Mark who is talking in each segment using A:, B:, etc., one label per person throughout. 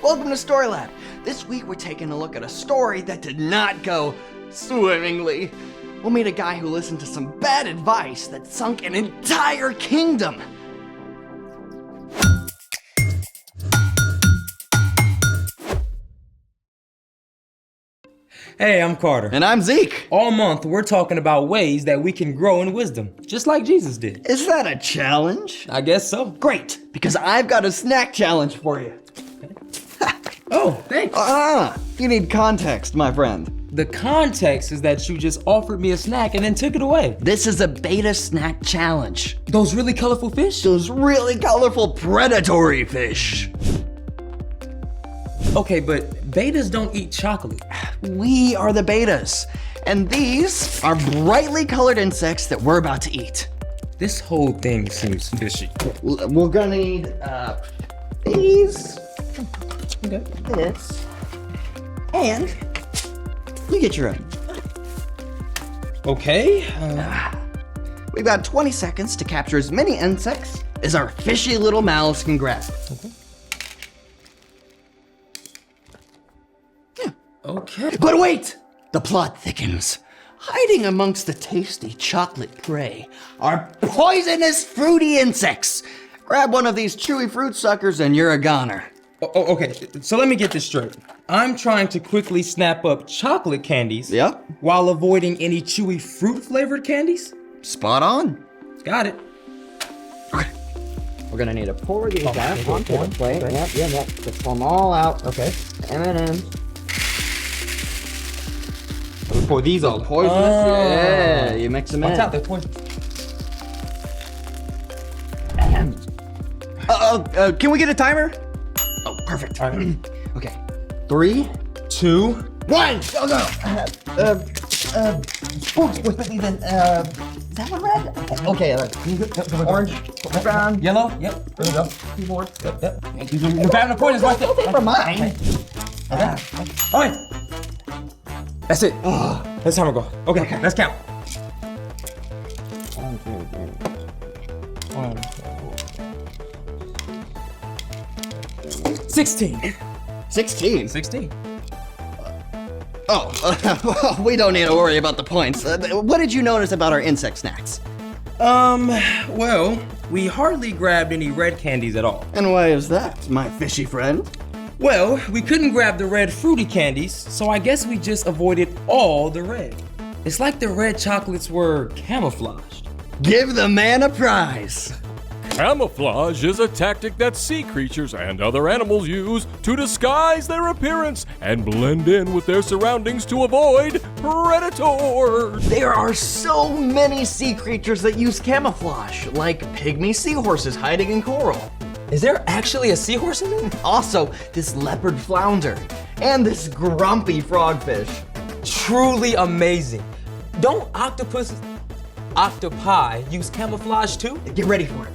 A: Welcome to Story Lab. This week we're taking a look at a story that did not go swimmingly. We'll meet a guy who listened to some bad advice that sunk an entire kingdom.
B: Hey, I'm Carter.
A: And I'm Zeke.
B: All month, we're talking about ways that we can grow in wisdom, just like Jesus did.
A: Is that a challenge?
B: I guess so.
A: Great, because I've got a snack challenge for you.
B: Oh, thanks.
A: You need context, my friend.
B: The context is that you just offered me a snack and then took it away.
A: This is a beta snack challenge.
B: Those really colorful fish?
A: Those really colorful predatory fish.
B: Okay, but betas don't eat chocolate.
A: We are the betas, and these are brightly colored insects that we're about to eat.
B: This whole thing seems fishy.
A: We're gonna need these.
B: Okay.
A: This. And you get your own.
B: Okay.
A: We've got 20 seconds to capture as many insects as our fishy little mouths can grasp.
B: Okay. Yeah. Okay.
A: But wait! The plot thickens. Hiding amongst the tasty chocolate prey are poisonous fruity insects. Grab one of these chewy fruit suckers and you're a goner.
B: Okay, so let me get this straight. I'm trying to quickly snap up chocolate candies while avoiding any chewy fruit-flavored candies?
A: Spot on.
B: Got it.
A: Okay.
C: We're gonna need to pour these out onto the plate. Yep. Just pull them all out.
B: Okay.
C: M&M's.
B: Pour these all.
A: Poisonous? Yeah, you mix them in.
B: Watch out, they're poison.
A: Can we get a timer? Oh, perfect.
B: All right.
A: Okay. 3,
B: 2,
A: 1, go, go. Wait, then, is that one red? Okay, orange, brown.
B: yellow. Yep. There we go.
A: 2 more.
B: Yep. You're grabbing the poisons right there.
A: For mine.
B: Okay. All right. That's it. That's how we go. Okay, let's count. 16.
A: 16.
B: 16.
A: Oh, we don't need to worry about the points. What did you notice about our insect snacks?
B: Well, we hardly grabbed any red candies at all.
A: And why is that, my fishy friend?
B: Well, we couldn't grab the red fruity candies, so I guess we just avoided all the red. It's like the red chocolates were camouflaged.
A: Give the man a prize.
D: Camouflage is a tactic that sea creatures and other animals use to disguise their appearance and blend in with their surroundings to avoid predators.
A: There are so many sea creatures that use camouflage, like pygmy seahorses hiding in coral.
B: Is there actually a seahorse in there?
A: Also, this leopard flounder, and this grumpy frogfish.
B: Truly amazing. Don't octopi use camouflage too?
A: Get ready for it.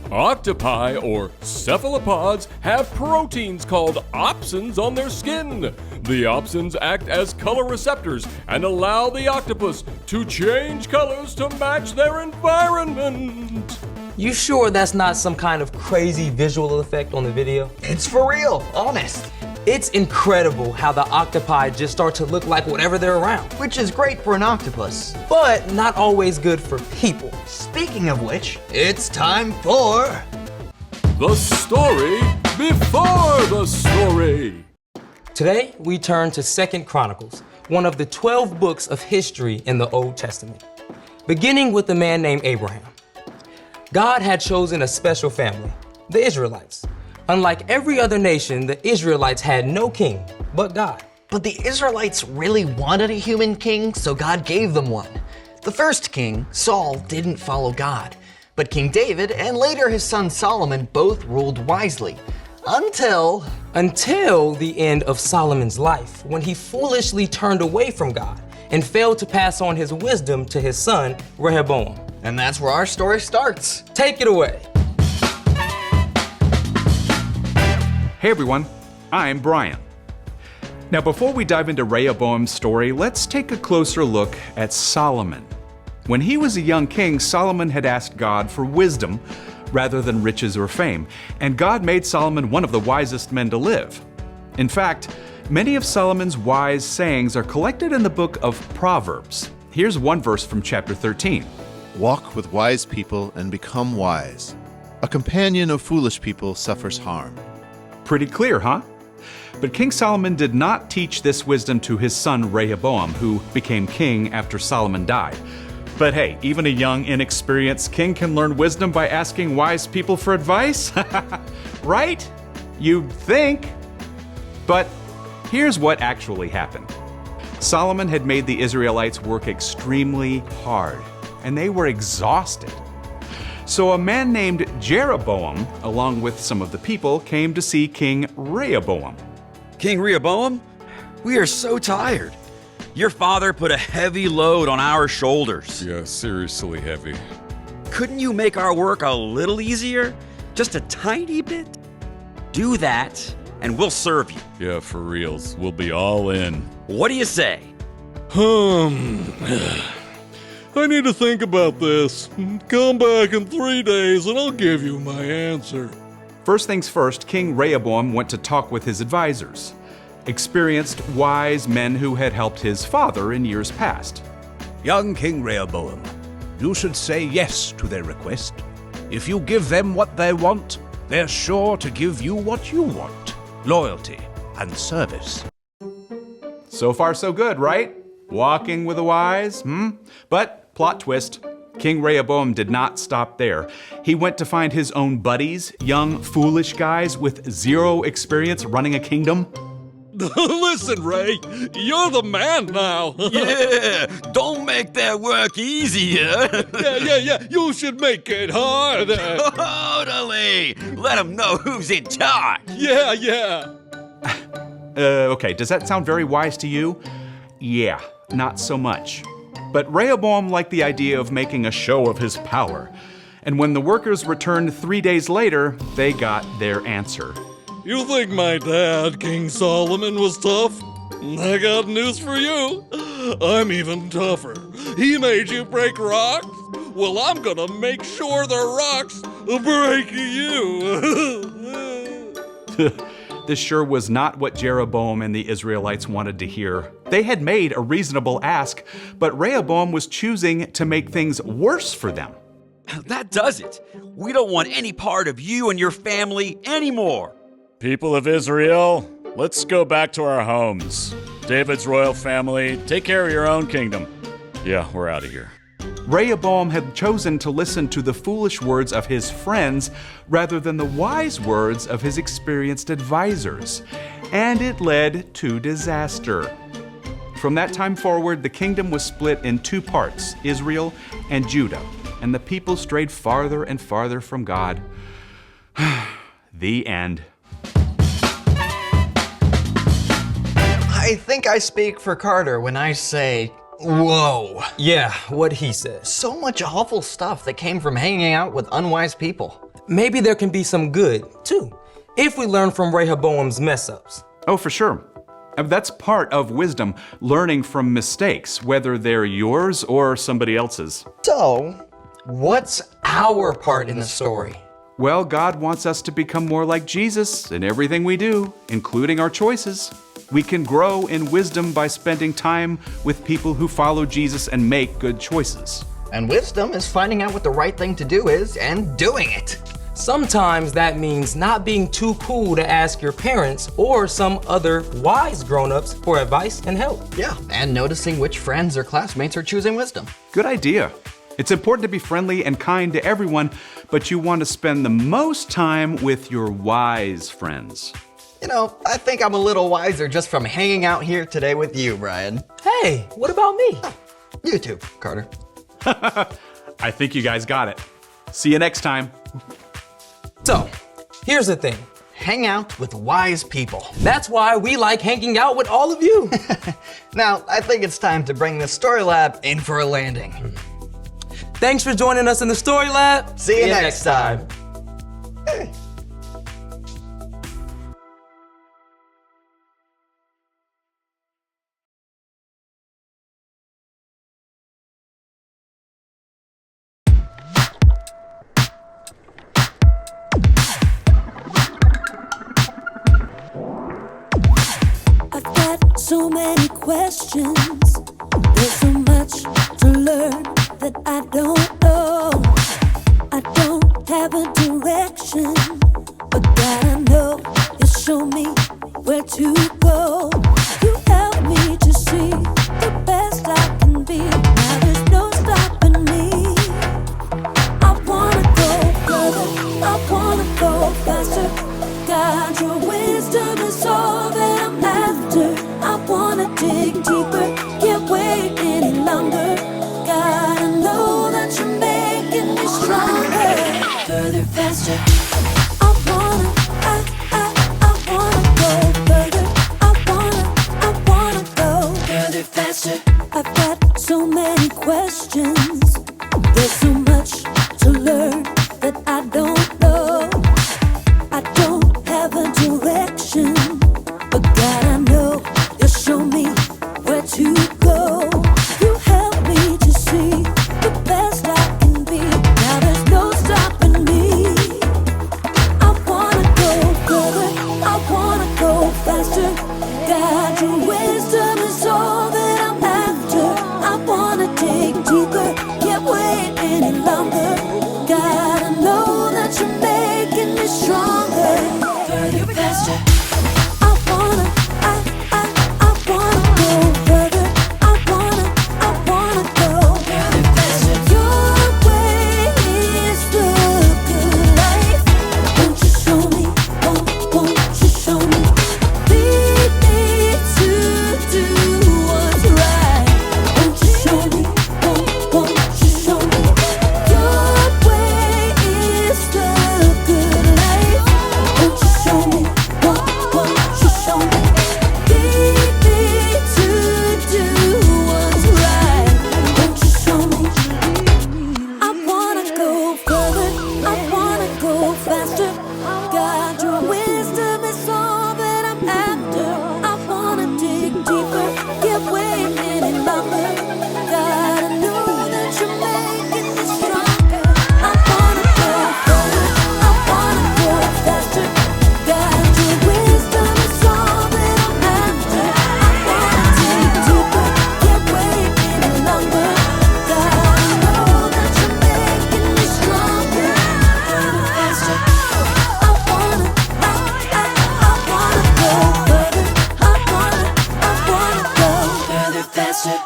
D: Octopi, or cephalopods, have proteins called opsins on their skin. The opsins act as color receptors and allow the octopus to change colors to match their environment.
B: You sure that's not some kind of crazy visual effect on the video?
A: It's for real, honest.
B: It's incredible how the octopi just start to look like whatever they're around.
A: Which is great for an octopus.
B: But not always good for people.
A: Speaking of which, it's time for...
D: The story before the story.
B: Today, we turn to 2 Chronicles, one of the 12 books of history in the Old Testament, beginning with a man named Abraham. God had chosen a special family, the Israelites. Unlike every other nation, the Israelites had no king but God.
A: But the Israelites really wanted a human king, so God gave them one. The first king, Saul, didn't follow God, but King David and later his son Solomon both ruled wisely. Until
B: the end of Solomon's life, when he foolishly turned away from God and failed to pass on his wisdom to his son, Rehoboam.
A: And that's where our story starts.
B: Take it away.
E: Hey everyone, I'm Brian. Now before we dive into Rehoboam's story, let's take a closer look at Solomon. When he was a young king, Solomon had asked God for wisdom rather than riches or fame, and God made Solomon one of the wisest men to live. In fact, many of Solomon's wise sayings are collected in the book of Proverbs. Here's one verse from chapter 13.
F: Walk with wise people and become wise. A companion of foolish people suffers harm.
E: Pretty clear, huh? But King Solomon did not teach this wisdom to his son Rehoboam, who became king after Solomon died. But hey, even a young, inexperienced king can learn wisdom by asking wise people for advice? Right? You'd think. But here's what actually happened. Solomon had made the Israelites work extremely hard, and they were exhausted. So a man named Jeroboam, along with some of the people, came to see King Rehoboam.
G: King Rehoboam, we are so tired. Your father put a heavy load on our shoulders.
D: Yeah, seriously heavy.
G: Couldn't you make our work a little easier? Just a tiny bit? Do that, and we'll serve you.
D: Yeah, for reals. We'll be all in.
G: What do you say?
H: I need to think about this. Come back in 3 days and I'll give you my answer.
E: First things first, King Rehoboam went to talk with his advisors, experienced, wise men who had helped his father in years past.
I: Young King Rehoboam, you should say yes to their request. If you give them what they want, they're sure to give you what you want: loyalty and service.
E: So far so good, right? Walking with the wise, But, plot twist, King Rehoboam did not stop there. He went to find his own buddies, young, foolish guys with zero experience running a kingdom.
H: Listen, Ray, you're the man now.
G: Yeah, don't make that work easier.
H: Yeah, you should make it harder.
G: Totally. Let them know who's in charge.
H: Yeah.
E: Okay, does that sound very wise to you? Yeah, not so much. But Rehoboam liked the idea of making a show of his power. And when the workers returned 3 days later, they got their answer.
H: You think my dad, King Solomon, was tough? I got news for you. I'm even tougher. He made you break rocks? Well, I'm gonna make sure the rocks break you.
E: This sure was not what Jeroboam and the Israelites wanted to hear. They had made a reasonable ask, but Rehoboam was choosing to make things worse for them.
G: That does it. We don't want any part of you and your family anymore.
J: People of Israel, let's go back to our homes. David's royal family, take care of your own kingdom. Yeah, we're out of here.
E: Rehoboam had chosen to listen to the foolish words of his friends rather than the wise words of his experienced advisors, and it led to disaster. From that time forward, the kingdom was split in two parts, Israel and Judah, and the people strayed farther and farther from God. The end.
A: I think I speak for Carter when I say, whoa.
B: Yeah, what he says.
A: So much awful stuff that came from hanging out with unwise people.
B: Maybe there can be some good, too, if we learn from Rehoboam's mess-ups.
E: Oh, for sure. That's part of wisdom, learning from mistakes, whether they're yours or somebody else's.
A: So, what's our part in the story?
E: Well, God wants us to become more like Jesus in everything we do, including our choices. We can grow in wisdom by spending time with people who follow Jesus and make good choices.
A: And wisdom is finding out what the right thing to do is and doing it.
B: Sometimes that means not being too cool to ask your parents or some other wise grown-ups for advice and help.
A: Yeah, and noticing which friends or classmates are choosing wisdom.
E: Good idea. It's important to be friendly and kind to everyone, but you want to spend the most time with your wise friends.
A: You know, I think I'm a little wiser just from hanging out here today with you, Brian.
B: Hey, what about me?
A: You too, Carter.
E: I think you guys got it. See you next time.
B: So, here's the thing.
A: Hang out with wise people.
B: That's why we like hanging out with all of you.
A: Now, I think it's time to bring the Story Lab in for a landing.
B: Thanks for joining us in the Story Lab.
A: See you next time.
K: I've got so many questions. There's so much to learn that I don't know. I don't have a direction, but God, I know you show me where to go. You help me to see the best I can be. Now there's no stopping me. I wanna go further, I wanna go faster. God, your wisdom is all that I'm after. I wanna dig deeper, can't wait any longer. God, I know that you're making me stronger. Further, faster. I wanna go further. I wanna go further, faster. I've got so many questions. There's so much to learn that I don't know. I don't have a direction, but God, I know you'll show me where to go. You help me to see the best I can be. Now there's no stopping me. I wanna go further, I wanna go faster. God, your wisdom is all that I'm after. I wanna dig deeper, can't wait any longer. God, I know that you're making me stronger. Further, faster. I wanna go further. I wanna go further, faster. Your way is the good life. Won't you show me? Won't you show me? Lead me to do what's right. Won't you show me? Won't you show me? Your way is the good life. Won't you show me? Won't you show me? Lead me to do what's right. Won't you show me? I wanna go further. I wanna go faster. God, your wisdom is all that I'm after. I wanna dig deeper, can't wait any longer. God, I know that you're making me stronger. I wanna go further. I wanna go faster. God, your wisdom is all that I'm after. I wanna dig deeper, can't wait any longer. God, I know that you're making me stronger. Faster. I wanna go further. I wanna go further, faster.